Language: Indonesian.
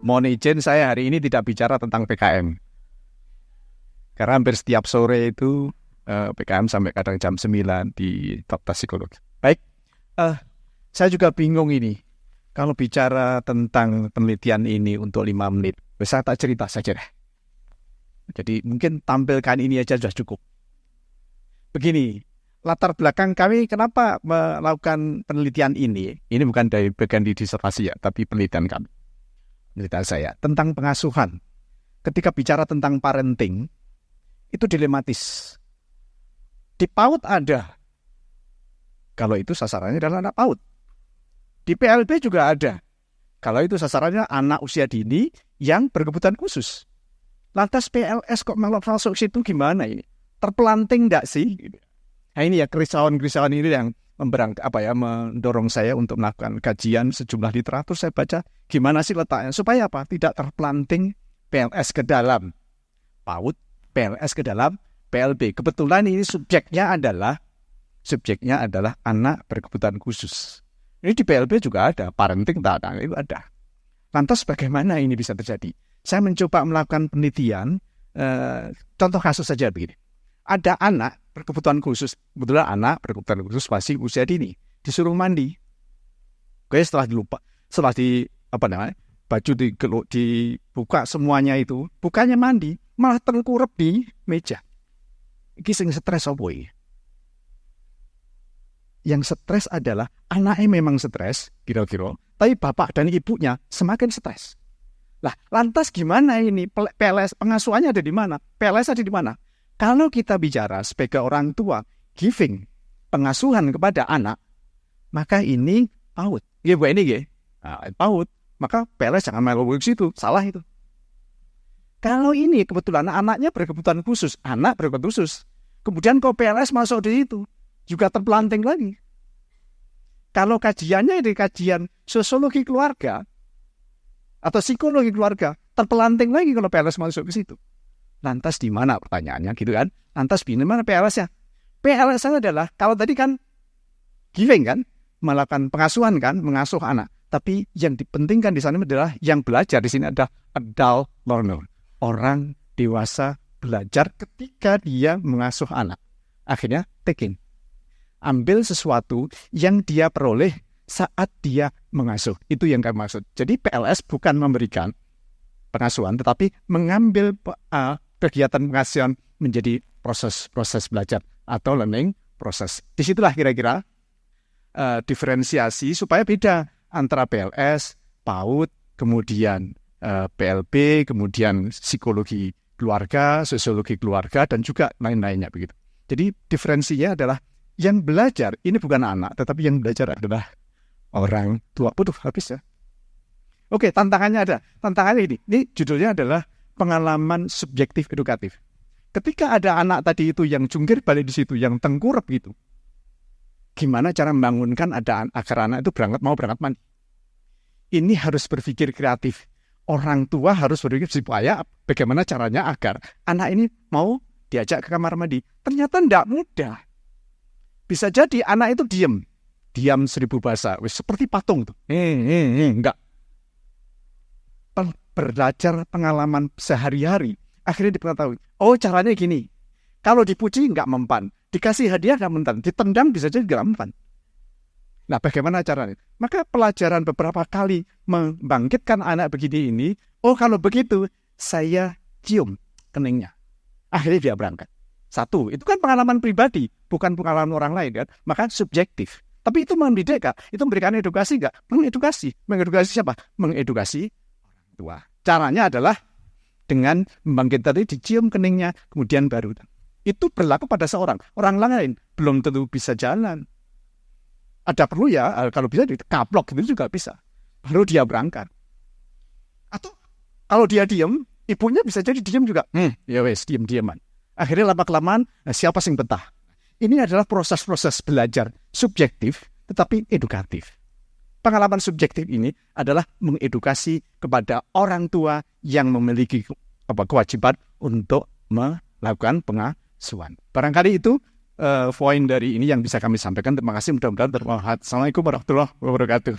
Mohon izin saya hari ini tidak bicara tentang PKM. Karena hampir setiap sore itu PKM sampai kadang jam 9 di Fakultas Psikologi. Baik, saya juga bingung ini. Kalau bicara tentang penelitian ini untuk 5 menit, saya tak cerita saja deh. Jadi mungkin tampilkan ini aja sudah cukup. Begini, latar belakang kami kenapa melakukan penelitian ini bukan dari bagian di disertasi ya, tapi penelitian kami. Penelitian saya tentang pengasuhan. Ketika bicara tentang parenting, itu dilematis. Di PAUD ada. Kalau itu sasarannya adalah anak PAUD. Di PLB juga ada. Kalau itu sasarannya anak usia dini yang berkebutuhan khusus. Lantas PLS kok masuk situ gimana ini? Terpelanting enggak sih? Nah ini ya kerisauan-kerisauan ini yang mendorong saya untuk melakukan kajian sejumlah literatur. Saya baca gimana sih letaknya supaya apa? Tidak terpelanting PLS ke dalam PAUD, PLS ke dalam PLB. Kebetulan ini subjeknya adalah anak berkebutuhan khusus. Ini di PLB juga ada, parenting tak ada, itu ada. Lantas bagaimana ini bisa terjadi? Saya mencoba melakukan penelitian, contoh kasus saja begini. Ada anak berkebutuhan khusus, kebetulan anak berkebutuhan khusus masih usia dini, disuruh mandi. Oke, baju dibuka semuanya itu, bukannya mandi, malah tengkurap di meja. Iki sing stres apa iki? Yang stres adalah anaknya memang stres, kira-kira, tapi bapak dan ibunya semakin stres. Lah, lantas gimana ini? PLS pengasuhannya ada di mana? PLS ada di mana? Kalau kita bicara sebagai orang tua, giving, pengasuhan kepada anak, maka ini PAUD. Ya, Bu, ini ya. PAUD. Maka PLS jangan main ke situ. Salah itu. Kalau ini kebetulan anaknya berkebutuhan khusus, anak berkebutuhan khusus. Kemudian kok PLS masuk di situ, juga terpelanting lagi. Kalau kajiannya di kajian sosiologi keluarga, atau psikologi keluarga, terpelanting lagi kalau PLS masuk ke situ. Lantas di mana pertanyaannya gitu kan? Lantas di mana PLS-nya? PLS-nya adalah, kalau tadi kan giving kan, melakukan pengasuhan kan, mengasuh anak. Tapi yang dipentingkan di sana adalah yang belajar di sini ada adult learner. Orang dewasa belajar ketika dia mengasuh anak. Akhirnya taking. Ambil sesuatu yang dia peroleh saat dia mengasuh. Itu yang kami maksud. Jadi PLS bukan memberikan pengasuhan, tetapi mengambil kegiatan pengasuhan menjadi proses belajar atau learning proses. Disitulah kira-kira diferensiasi supaya beda antara PLS, PAUD, kemudian PLB, kemudian psikologi keluarga, sosiologi keluarga, dan juga lain-lainnya begitu. Jadi diferensinya adalah yang belajar ini bukan anak, tetapi yang belajar adalah orang tua. Waduh, habis ya. Oke, tantangannya ada. Tantangannya ini. Ini judulnya adalah pengalaman subjektif edukatif. Ketika ada anak tadi itu yang jungkir balik di situ, yang tengkurap gitu, gimana cara membangunkan agar anak itu mau berangkat mandi? Ini harus berpikir kreatif. Orang tua harus berpikir supaya bagaimana caranya agar anak ini mau diajak ke kamar mandi. Ternyata tidak mudah. Bisa jadi anak itu diam 1000 bahasa, seperti patung tuh. Enggak. Belajar pengalaman sehari-hari, akhirnya diketahui. Oh, caranya gini. Kalau dipuji nggak mempan, dikasih hadiah nggak mempan, ditendang bisa jadi nggak mempan. Nah, bagaimana caranya? Maka pelajaran beberapa kali membangkitkan anak begini ini. Oh, kalau begitu saya cium keningnya. Akhirnya dia berangkat. Satu, itu kan pengalaman pribadi, bukan pengalaman orang lain kan. Maka subjektif. Tapi itu mendidik nggak? Itu memberikan edukasi nggak? Mengedukasi. Mengedukasi siapa? Mengedukasi orang tua. Caranya adalah dengan membangkitkan tadi, dicium keningnya, kemudian baru. Itu berlaku pada seorang. Orang lain belum tentu bisa jalan. Ada perlu ya, kalau bisa dikaplok itu juga bisa. Baru dia berangkat. Atau kalau dia diam, ibunya bisa jadi diam juga. Ya wes, diam-diaman. Akhirnya lama-kelamaan, siapa sing betah? Ini adalah proses-proses belajar subjektif, tetapi edukatif. Pengalaman subjektif ini adalah mengedukasi kepada orang tua yang memiliki kewajiban untuk melakukan pengasuhan. Barangkali itu poin dari ini yang bisa kami sampaikan. Terima kasih, mudah-mudahan bermanfaat. Assalamualaikum warahmatullahi wabarakatuh.